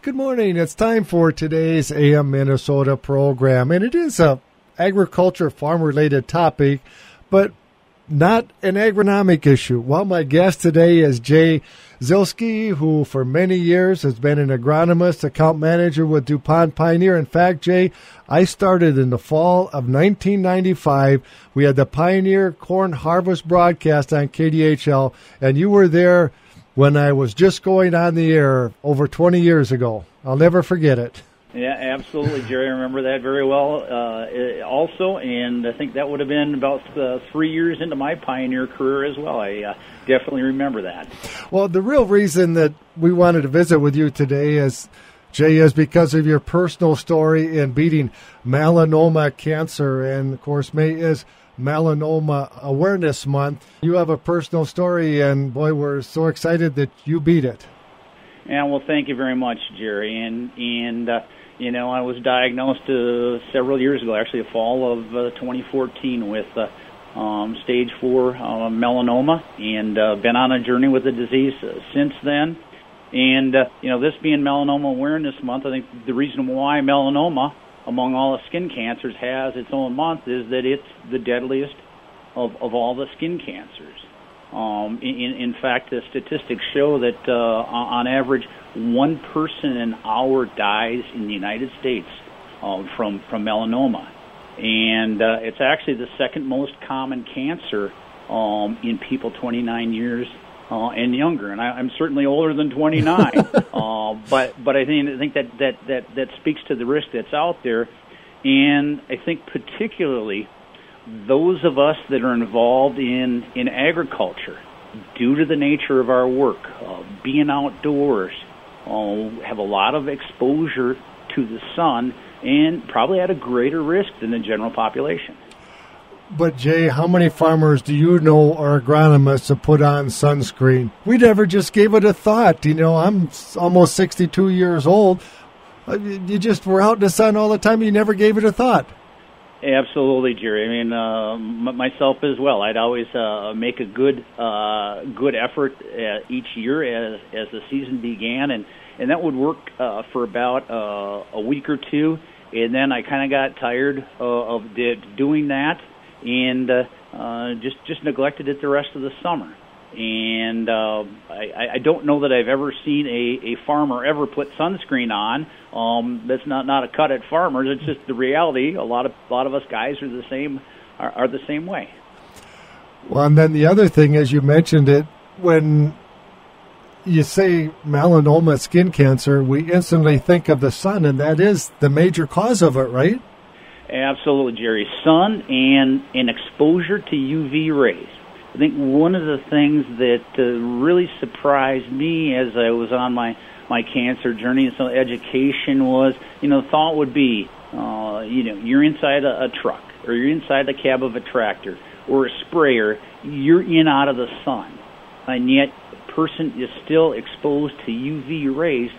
Good morning. It's time for today's AM Minnesota program, and it is a agriculture farm-related topic, but not an agronomic issue. Well, my guest today is Jay Zielske, who for many years has been an agronomist, account manager with DuPont Pioneer. In fact, Jay, I started in the fall of 1995. We had the Pioneer Corn Harvest broadcast on KDHL, and you were there when I was just going on the air over 20 years ago. I'll never forget it. Yeah, absolutely, Jerry. I remember that very well also, and I think that would have been about 3 years into my Pioneer career as well. I definitely remember that. Well, the real reason that we wanted to visit with you today is, Jay, is because of your personal story in beating melanoma cancer, and, of course, May is Melanoma Awareness Month. You have a personal story, and boy, we're so excited that you beat it. Yeah, well, thank you very much, Jerry. And you know, I was diagnosed several years ago, actually, the fall of 2014, with stage 4 melanoma, and been on a journey with the disease since then. And you know, this being Melanoma Awareness Month, I think the reason why melanoma, among all the skin cancers, has its own month is that it's the deadliest of all the skin cancers. In fact, the statistics show that on average, one person an hour dies in the United States from melanoma. And it's actually the second most common cancer in people 29 years and younger. And I'm certainly older than 29. But I think that speaks to the risk that's out there. And I think particularly those of us that are involved in agriculture, due to the nature of our work, being outdoors, have a lot of exposure to the sun and probably at a greater risk than the general population. But, Jay, how many farmers do you know or agronomists have put on sunscreen? We never just gave it a thought. You know, I'm almost 62 years old. You just were out in the sun all the time. You never gave it a thought. Absolutely, Jerry. I mean, myself as well. I'd always make a good effort each year as the season began, and that would work for about a week or two, and then I kind of got tired of doing that, and just neglected it the rest of the summer. And I don't know that I've ever seen a farmer ever put sunscreen on. That's not a cut at farmers. It's just the reality. A lot of us guys are the same way. Well, and then the other thing, as you mentioned it, when you say melanoma skin cancer, we instantly think of the sun, and that is the major cause of it, right? Absolutely, Jerry. Sun and exposure to UV rays. I think one of the things that really surprised me as I was on my cancer journey and some education was, you know, the thought would be, you know, you're inside a truck or you're inside the cab of a tractor or a sprayer, you're in out of the sun, and yet the person is still exposed to UV rays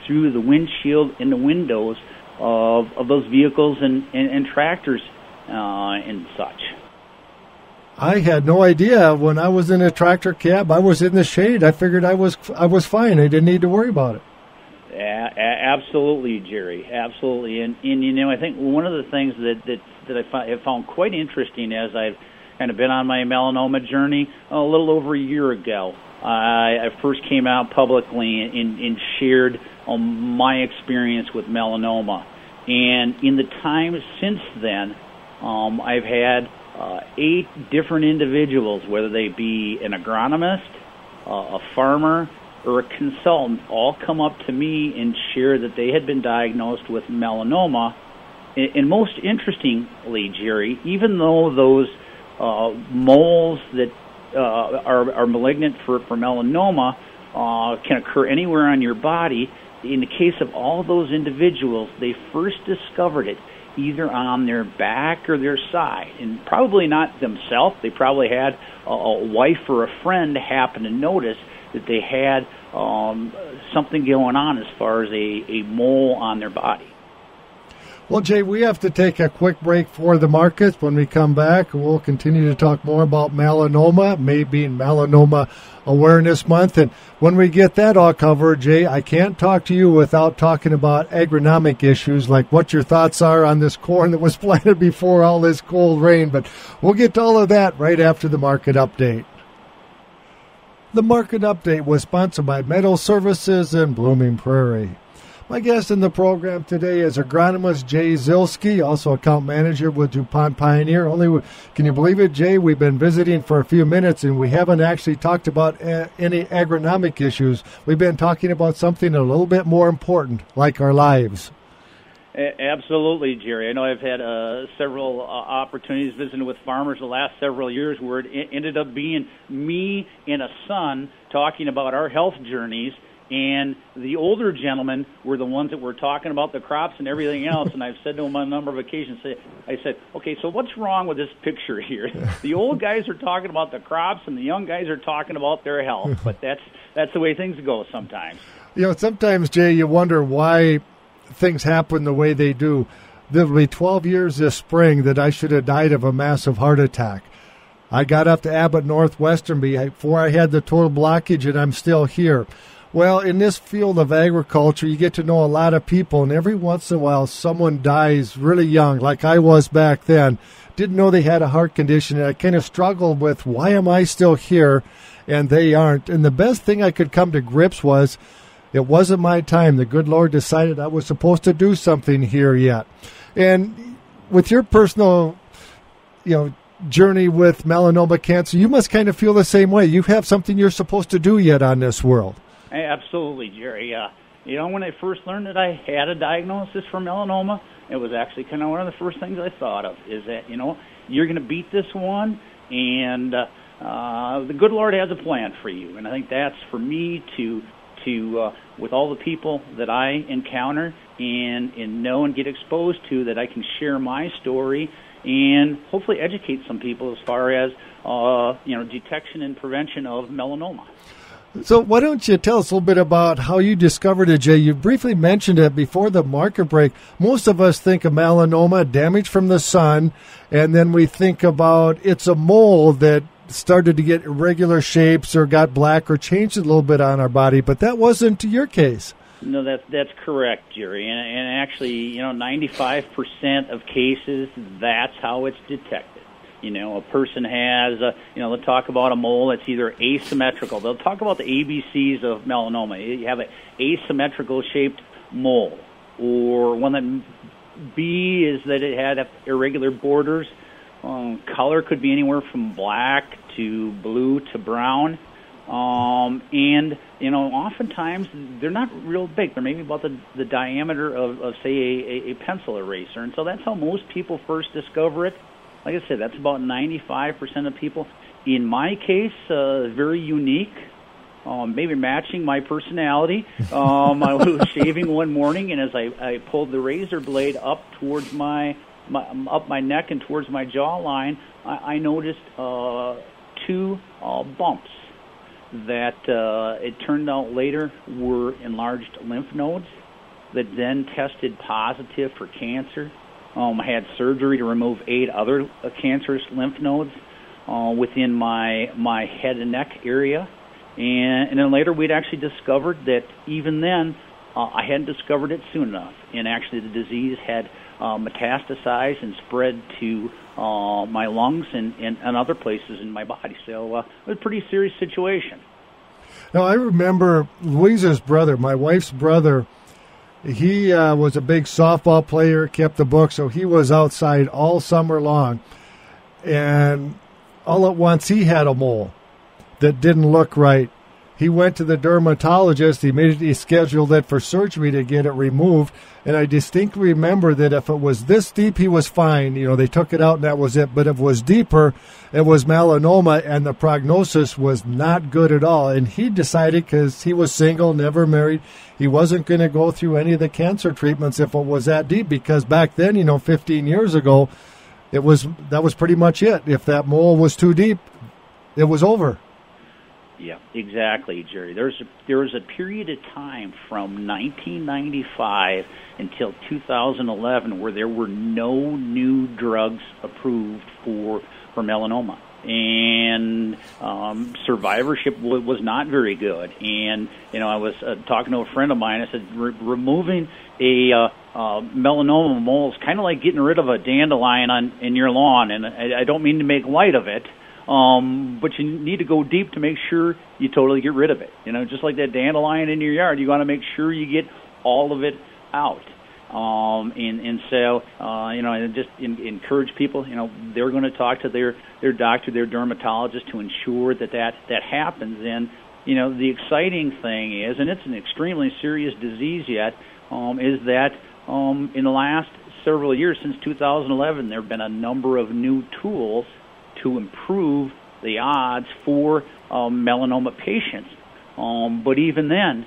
through the windshield and the windows of those vehicles and tractors and such. I had no idea. When I was in a tractor cab, I was in the shade. I figured I was fine. I didn't need to worry about it. Absolutely, Jerry. Absolutely. And you know, I think one of the things that I have found quite interesting as I've kind of been on my melanoma journey a little over a year ago, I first came out publicly and shared my experience with melanoma. And in the time since then, I've had 8 different individuals, whether they be an agronomist, a farmer, or a consultant, all come up to me and share that they had been diagnosed with melanoma. And most interestingly, Jerry, even though those moles that are malignant for melanoma can occur anywhere on your body, in the case of all those individuals, they first discovered it either on their back or their side, and probably not themselves. They probably had a wife or a friend happen to notice that they had something going on as far as a mole on their body. Well, Jay, we have to take a quick break for the markets. When we come back, we'll continue to talk more about melanoma, May being Melanoma Awareness Month. And when we get that all covered, Jay, I can't talk to you without talking about agronomic issues, like what your thoughts are on this corn that was planted before all this cold rain. But we'll get to all of that right after the market update. The market update was sponsored by Meadow Services in Blooming Prairie. My guest in the program today is agronomist Jay Zielske, also account manager with DuPont Pioneer. Can you believe it, Jay? We've been visiting for a few minutes, and we haven't actually talked about any agronomic issues. We've been talking about something a little bit more important, like our lives. Absolutely, Jerry. I know I've had several opportunities visiting with farmers the last several years where it ended up being me and a son talking about our health journeys. And the older gentlemen were the ones that were talking about the crops and everything else. And I've said to them on a number of occasions, I said, okay, so what's wrong with this picture here? The old guys are talking about the crops and the young guys are talking about their health. But that's the way things go sometimes. Sometimes, Jay, you wonder why things happen the way they do. There will be 12 years this spring that I should have died of a massive heart attack. I got up to Abbott Northwestern before I had the total blockage, and I'm still here. Well, in this field of agriculture, you get to know a lot of people, and every once in a while someone dies really young, like I was back then. Didn't know they had a heart condition, and I kind of struggled with, why am I still here and they aren't? And the best thing I could come to grips was, it wasn't my time. The good Lord decided I was supposed to do something here yet. And with your personal, journey with melanoma cancer, you must kind of feel the same way. You have something you're supposed to do yet on this world. Absolutely, Jerry. When I first learned that I had a diagnosis for melanoma, it was actually kind of one of the first things I thought of, is that, you're going to beat this one, and the good Lord has a plan for you. And I think that's for me to with all the people that I encounter and know and get exposed to, that I can share my story and hopefully educate some people as far as, detection and prevention of melanoma. So why don't you tell us a little bit about how you discovered it, Jay? You briefly mentioned it before the market break. Most of us think of melanoma, damage from the sun, and then we think about it's a mole that started to get irregular shapes or got black or changed a little bit on our body, but that wasn't your case. No, that's correct, Jerry. And actually, 95% of cases, that's how it's detected. A person has, they'll talk about a mole that's either asymmetrical. They'll talk about the ABCs of melanoma. You have an asymmetrical shaped mole, or one that B is that it had irregular borders. Color could be anywhere from black to blue to brown. And, oftentimes they're not real big. They're maybe about the diameter of say, a pencil eraser. And so that's how most people first discover it. Like I said, that's about 95% of people. In my case, very unique, maybe matching my personality. I was shaving one morning, and as I pulled the razor blade up towards up my neck and towards my jawline, I noticed two bumps that it turned out later were enlarged lymph nodes that then tested positive for cancer. I had surgery to remove 8 other cancerous lymph nodes within my head and neck area. And then later we'd actually discovered that even then I hadn't discovered it soon enough. And actually the disease had metastasized and spread to my lungs and other places in my body. So it was a pretty serious situation. Now, I remember Louisa's brother, my wife's brother. He was a big softball player, kept the book, so he was outside all summer long. And all at once, he had a mole that didn't look right. He went to the dermatologist. He scheduled it for surgery to get it removed. And I distinctly remember that if it was this deep, he was fine. They took it out and that was it. But if it was deeper, it was melanoma, and the prognosis was not good at all. And he decided, because he was single, never married, he wasn't going to go through any of the cancer treatments if it was that deep, because back then, 15 years ago, that was pretty much it. If that mole was too deep, it was over. Yeah, exactly, Jerry. There was a period of time from 1995 until 2011 where there were no new drugs approved for melanoma, and survivorship was not very good. And I was talking to a friend of mine. I said, removing a melanoma mole is kind of like getting rid of a dandelion in your lawn, and I don't mean to make light of it. But you need to go deep to make sure you totally get rid of it. Just like that dandelion in your yard, you want to make sure you get all of it out. And so, I just encourage people, they're going to talk to their doctor, their dermatologist to ensure that happens. And, the exciting thing is, and it's an extremely serious disease yet, is that in the last several years, since 2011, there have been a number of new tools to improve the odds for melanoma patients. But even then,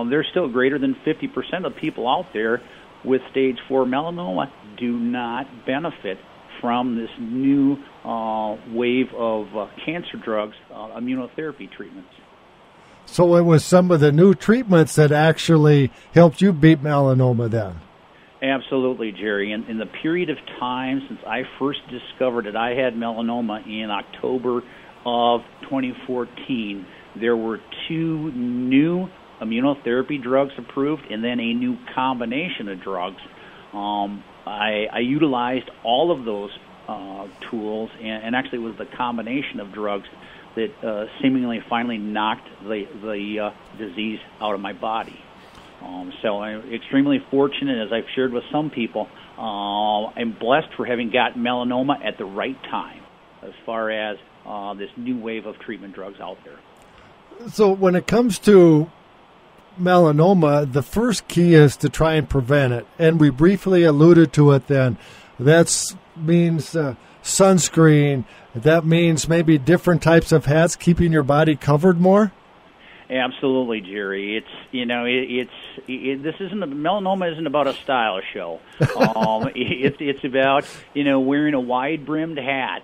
there's still greater than 50% of people out there with stage 4 melanoma do not benefit from this new wave of cancer drugs, immunotherapy treatments. So it was some of the new treatments that actually helped you beat melanoma then? Absolutely, Jerry. In the period of time since I first discovered that I had melanoma in October of 2014, there were 2 new immunotherapy drugs approved and then a new combination of drugs. I utilized all of those tools, and actually it was the combination of drugs that seemingly finally knocked the disease out of my body. So I'm extremely fortunate, as I've shared with some people. I'm blessed for having got melanoma at the right time as far as this new wave of treatment drugs out there. So when it comes to melanoma, the first key is to try and prevent it. And we briefly alluded to it then. That means sunscreen. That means maybe different types of hats, keeping your body covered more? Absolutely, Jerry. Melanoma isn't about a style show. It's about wearing a wide brimmed hat,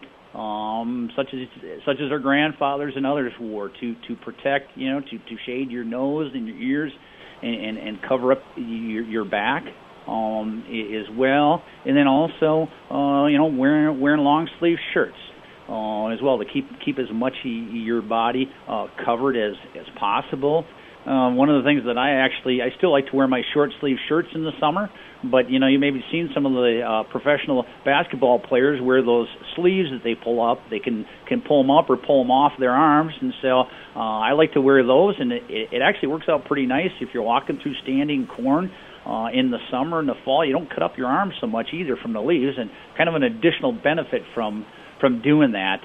such as our grandfathers and others wore to protect, to shade your nose and your ears and cover up your back as well, and then also wearing long sleeve shirts. As well, to keep as much your body covered as possible. One of the things that I still like to wear my short sleeve shirts in the summer, but you may be seen some of the professional basketball players wear those sleeves that they pull up. They can pull them up or pull them off their arms, and so I like to wear those, and it actually works out pretty nice if you're walking through standing corn. In the summer and the fall, you don't cut up your arms so much either from the leaves, and kind of an additional benefit from doing that,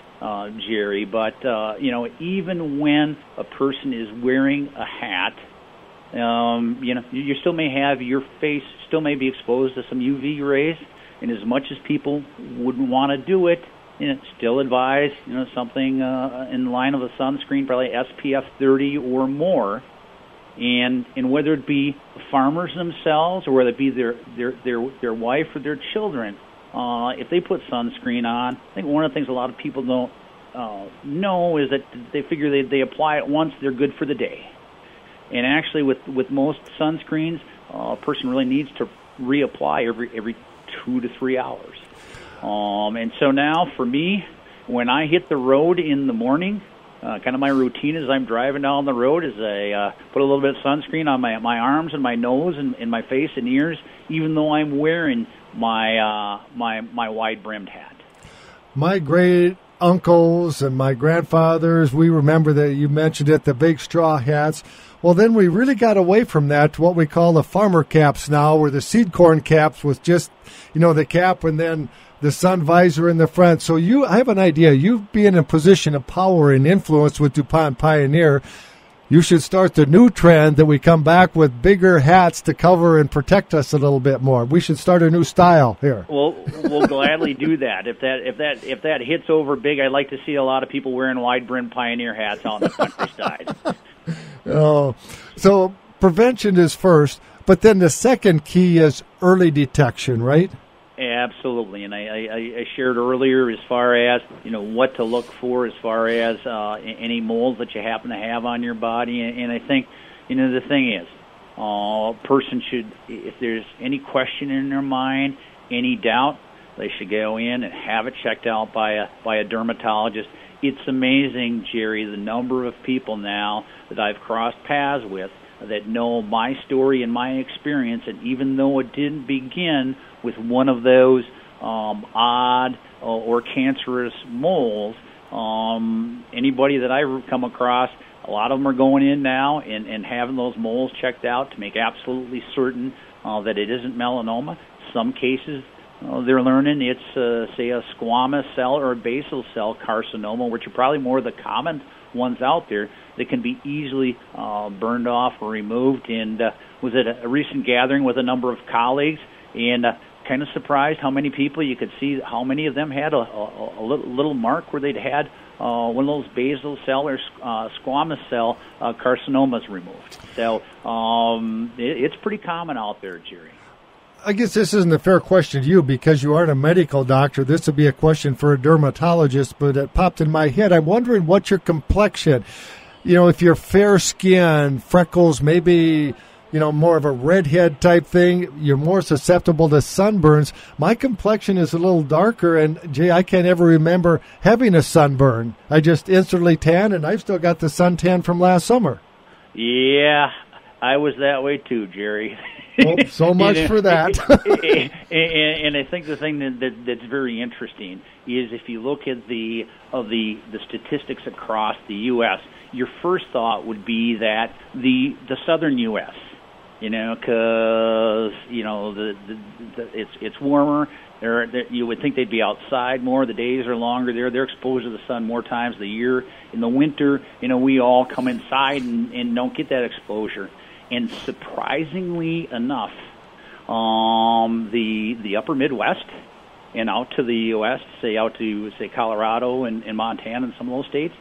Jerry. But, even when a person is wearing a hat, you still may have your face still may be exposed to some UV rays. And as much as people wouldn't want to do it, still advise, something in the line of a sunscreen, probably SPF 30 or more. And whether it be farmers themselves or whether it be their wife or their children, if they put sunscreen on, I think one of the things a lot of people don't know is that they figure they apply it once, they're good for the day. And actually, with most sunscreens, a person really needs to reapply every 2 to 3 hours. And so now, for me, when I hit the road in the morning, kind of my routine as I'm driving down the road is I put a little bit of sunscreen on my arms and my nose and my face and ears, even though I'm wearing my wide-brimmed hat. My great uncles and my grandfathers, we remember that you mentioned it, the big straw hats. Well, then we really got away from that to what we call the farmer caps now, or the seed corn caps with just, the cap and then the sun visor in the front. So I have an idea. You being in a position of power and influence with DuPont Pioneer, you should start the new trend that we come back with bigger hats to cover and protect us a little bit more. We should start a new style here. Well, we'll gladly do that. If that hits over big, I'd like to see a lot of people wearing wide-brimmed Pioneer hats out in the countryside. Oh, so prevention is first, but then the second key is early detection, right? Absolutely, and I shared earlier as far as what to look for as far as any moles that you happen to have on your body, and I think the thing is, a person should, if there's any question in their mind, any doubt, they should go in and have it checked out by a dermatologist. It's amazing, Jerry, the number of people now that I've crossed paths with that know my story and my experience, and even though it didn't begin with one of those odd or cancerous moles, anybody that I come across, a lot of them are going in now and having those moles checked out to make absolutely certain that it isn't melanoma. Some cases they're learning it's, say, a squamous cell or a basal cell carcinoma, which are probably more of the common ones out there that can be easily burned off or removed. And was at a recent gathering with a number of colleagues, and kind of surprised how many people you could see, how many of them had a little mark where they'd had one of those basal cell or squamous cell carcinomas removed. So it's pretty common out there, Jerry. I guess this isn't a fair question to you because you aren't a medical doctor. This would be a question for a dermatologist, but it popped in my head. I'm wondering what's your complexion. If you're fair skin, freckles, maybe, more of a redhead type thing, you're more susceptible to sunburns. My complexion is a little darker, and, Jay, I can't ever remember having a sunburn. I just instantly tan, and I've still got the suntan from last summer. Yeah, I was that way too, Jerry. Well, so much for that. And I think the thing that's very interesting is if you look at the statistics across the U.S., your first thought would be that the southern U.S., because it's warmer. You would think they'd be outside more. The days are longer there. They're exposed to the sun more times of the year. In the winter, we all come inside and don't get that exposure. And surprisingly enough, the upper Midwest and out to the U.S., out to Colorado and Montana and some of those states,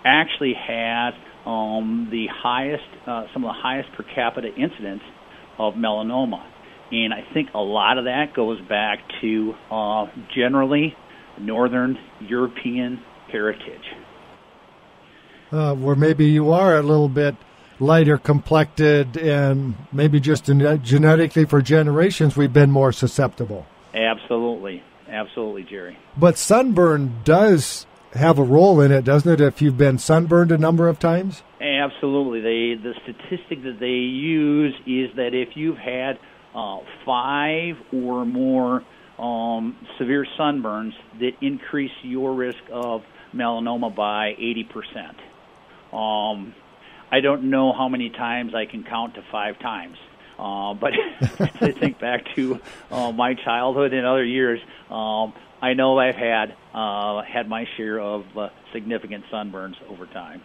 actually has the highest, some of the highest per capita incidence of melanoma. And I think a lot of that goes back to generally Northern European heritage. Where maybe you are a little bit lighter complected, and maybe just genetically for generations we've been more susceptible. Absolutely, Jerry. But sunburn does have a role in it, doesn't it, if you've been sunburned a number of times? Absolutely. The statistic that they use is that if you've had 5 or more severe sunburns, that increase your risk of melanoma by 80%. I don't know how many times I can count to 5 times, but I think back to my childhood and other years, I know I've had my share of significant sunburns over time.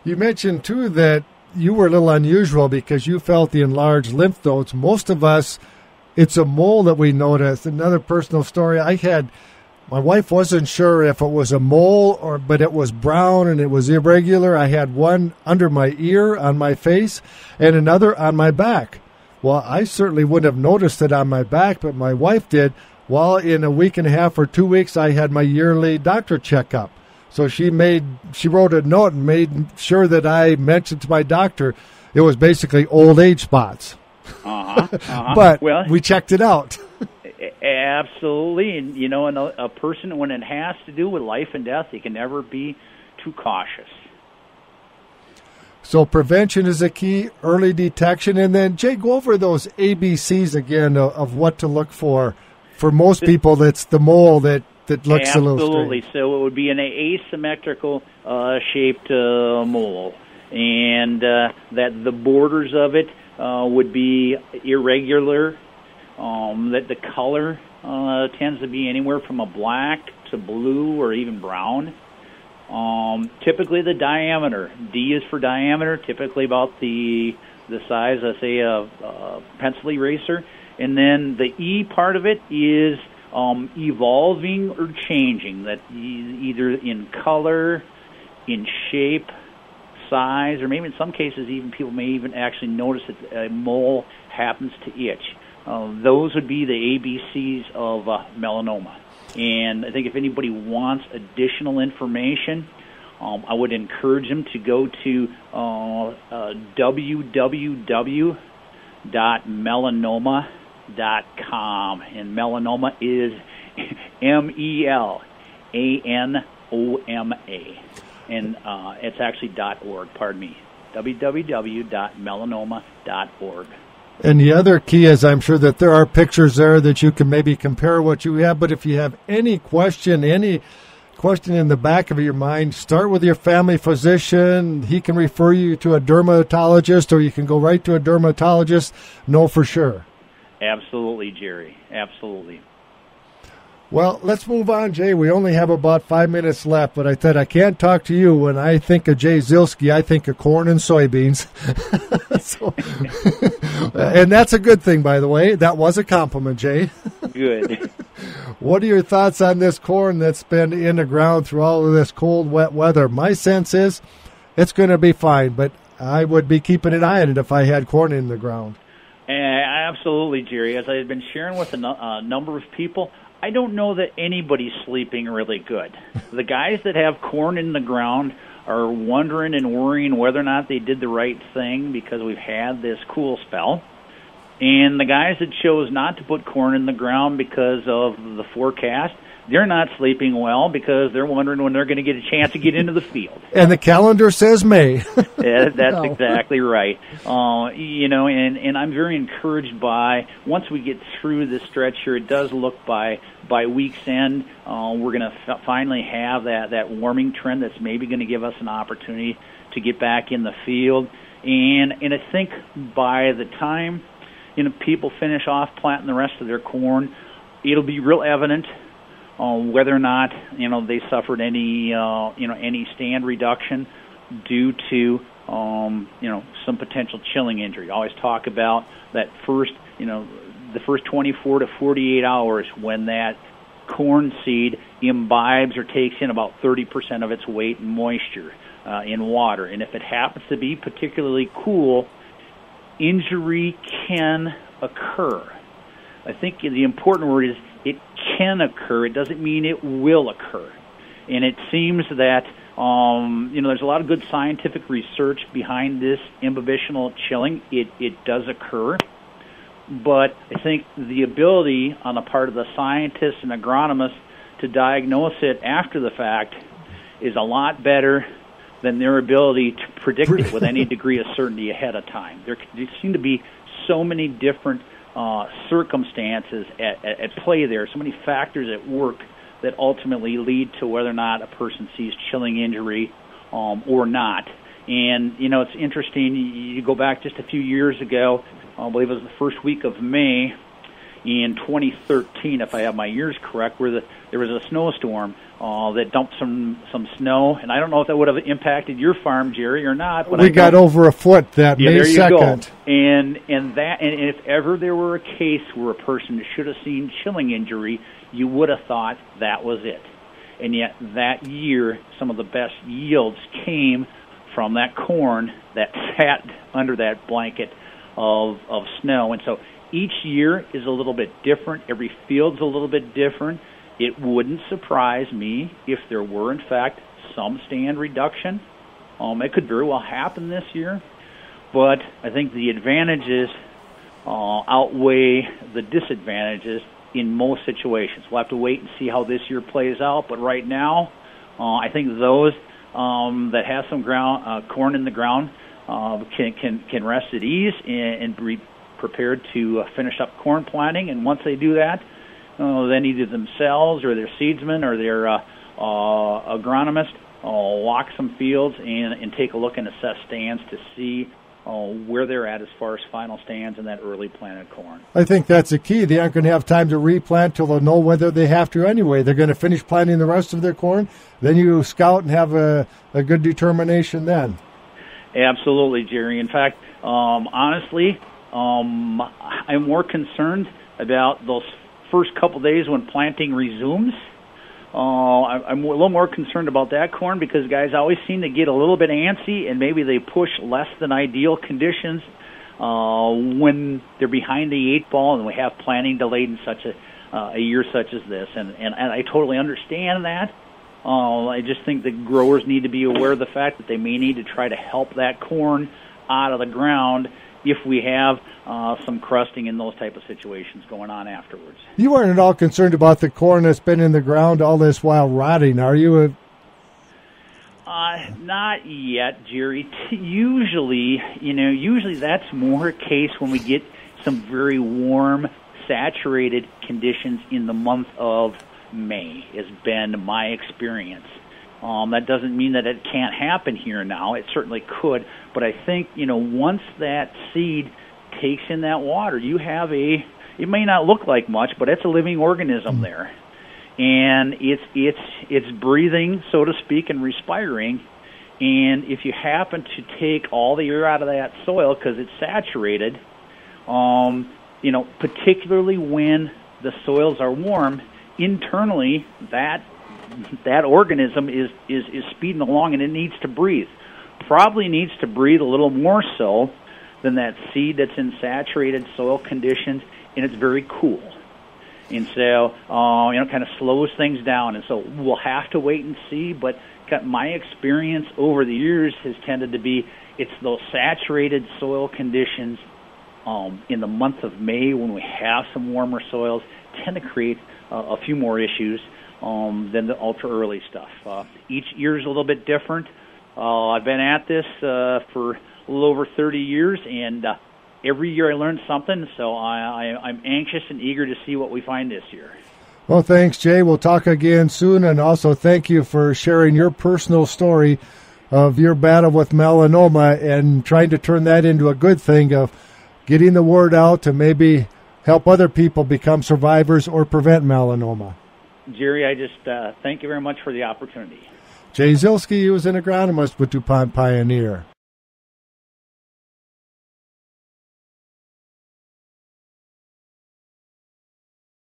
You mentioned, too, that you were a little unusual because you felt the enlarged lymph nodes. Most of us, it's a mole that we noticed. Another personal story I had, my wife wasn't sure if it was a mole, but it was brown and it was irregular. I had one under my ear on my face and another on my back. Well, I certainly wouldn't have noticed it on my back, but my wife did. Well, in a week and a half or 2 weeks, I had my yearly doctor checkup. So she wrote a note and made sure that I mentioned to my doctor it was basically old age spots. But we checked it out. Absolutely. And, and a person, when it has to do with life and death, you can never be too cautious. So prevention is a key, early detection. And then, Jay, go over those ABCs again of what to look for. For most people, that's the mole that looks a little strange. Absolutely. So it would be an asymmetrical shaped mole. And that the borders of it would be irregular. That the color tends to be anywhere from a black to blue or even brown. Typically the diameter, D is for diameter, typically about the size of, say, a pencil eraser. And then the E part of it is evolving or changing, that either in color, in shape, size, or maybe in some cases even people may even actually notice that a mole happens to itch. those would be the ABCs of melanoma. And I think if anybody wants additional information, I would encourage them to go to www.melanoma.com. And melanoma is MELANOMA. And it's actually .org, pardon me, www.melanoma.org. And the other key is, I'm sure that there are pictures there that you can maybe compare what you have. But if you have any question in the back of your mind, start with your family physician. He can refer you to a dermatologist, or you can go right to a dermatologist. Know for sure. Absolutely, Jerry. Absolutely. Well, let's move on, Jay. We only have about 5 minutes left, but I said I can't talk to you. When I think of Jay Zielske, I think of corn and soybeans. And that's a good thing, by the way. That was a compliment, Jay. Good. What are your thoughts on this corn that's been in the ground through all of this cold, wet weather? My sense is it's going to be fine, but I would be keeping an eye on it if I had corn in the ground. Absolutely, Jerry. As I have been sharing with a number of people, I don't know that anybody's sleeping really good. The guys that have corn in the ground are wondering and worrying whether or not they did the right thing because we've had this cool spell. And the guys that chose not to put corn in the ground because of the forecast, they're not sleeping well because they're wondering when they're going to get a chance to get into the field. And the calendar says May. That's exactly right. And I'm very encouraged by, once we get through this stretch here, it does look by week's end, we're going to finally have that warming trend that's maybe going to give us an opportunity to get back in the field. And I think by the time people finish off planting the rest of their corn, it'll be real evident whether or not they suffered any stand reduction due to some potential chilling injury. I always talk about that the first 24 to 48 hours when that corn seed imbibes or takes in about 30% of its weight in moisture in water, and if it happens to be particularly cool, injury can occur. I think the important word is it can occur. It doesn't mean it will occur. And it seems that there's a lot of good scientific research behind this imbibitional chilling. It does occur. But I think the ability on the part of the scientists and agronomists to diagnose it after the fact is a lot better than their ability to predict it with any degree of certainty ahead of time. There seem to be so many different circumstances at play there, so many factors at work that ultimately lead to whether or not a person sees chilling injury or not. And, it's interesting, you go back just a few years ago, I believe it was the first week of May in 2013, if I have my years correct, where there was a snowstorm that dumped some snow, and I don't know if that would have impacted your farm, Jerry, or not. But we got over a foot that May 2nd. Go. And if ever there were a case where a person should have seen chilling injury, you would have thought that was it. And yet that year, some of the best yields came from that corn that sat under that blanket of snow. And so each year is a little bit different. Every field's a little bit different. It wouldn't surprise me if there were, in fact, some stand reduction. It could very well happen this year. But I think the advantages outweigh the disadvantages in most situations. We'll have to wait and see how this year plays out. But right now, I think those that have some corn in the ground can rest at ease and be prepared to finish up corn planting. And once they do that, then either themselves or their seedsman or their agronomist walk some fields and take a look and assess stands to see where they're at as far as final stands in that early planted corn. I think that's the key. They aren't going to have time to replant till they'll know whether they have to anyway. They're going to finish planting the rest of their corn. Then you scout and have a good determination then. Absolutely, Jerry. In fact, honestly, I'm more concerned about those first couple days when planting resumes. I'm a little more concerned about that corn because guys always seem to get a little bit antsy and maybe they push less than ideal conditions when they're behind the 8 ball and we have planting delayed in such a year such as this. And I totally understand that. I just think that growers need to be aware of the fact that they may need to try to help that corn out of the ground if we have some crusting in those type of situations going on afterwards. You weren't at all concerned about the corn that's been in the ground all this while rotting, are you? Not yet, Jerry. Usually that's more a case when we get some very warm, saturated conditions in the month of May, has been my experience. That doesn't mean that it can't happen here now. It certainly could. But I think, once that seed takes in that water, you have it may not look like much, but it's a living organism there. And it's breathing, so to speak, and respiring. And if you happen to take all the air out of that soil because it's saturated, particularly when the soils are warm, internally that organism is speeding along, and it needs to breathe. Probably needs to breathe a little more so than that seed that's in saturated soil conditions, and it's very cool. And so, kind of slows things down. And so we'll have to wait and see, but my experience over the years has tended to be it's those saturated soil conditions in the month of May when we have some warmer soils tend to create a few more issues than the ultra-early stuff. Each year is a little bit different. I've been at this for a little over 30 years, and every year I learn something, so I'm anxious and eager to see what we find this year. Well, thanks, Jay. We'll talk again soon, and also thank you for sharing your personal story of your battle with melanoma and trying to turn that into a good thing of getting the word out to maybe help other people become survivors or prevent melanoma. Jerry, I just thank you very much for the opportunity. Jay Zielske, he was an agronomist with DuPont Pioneer.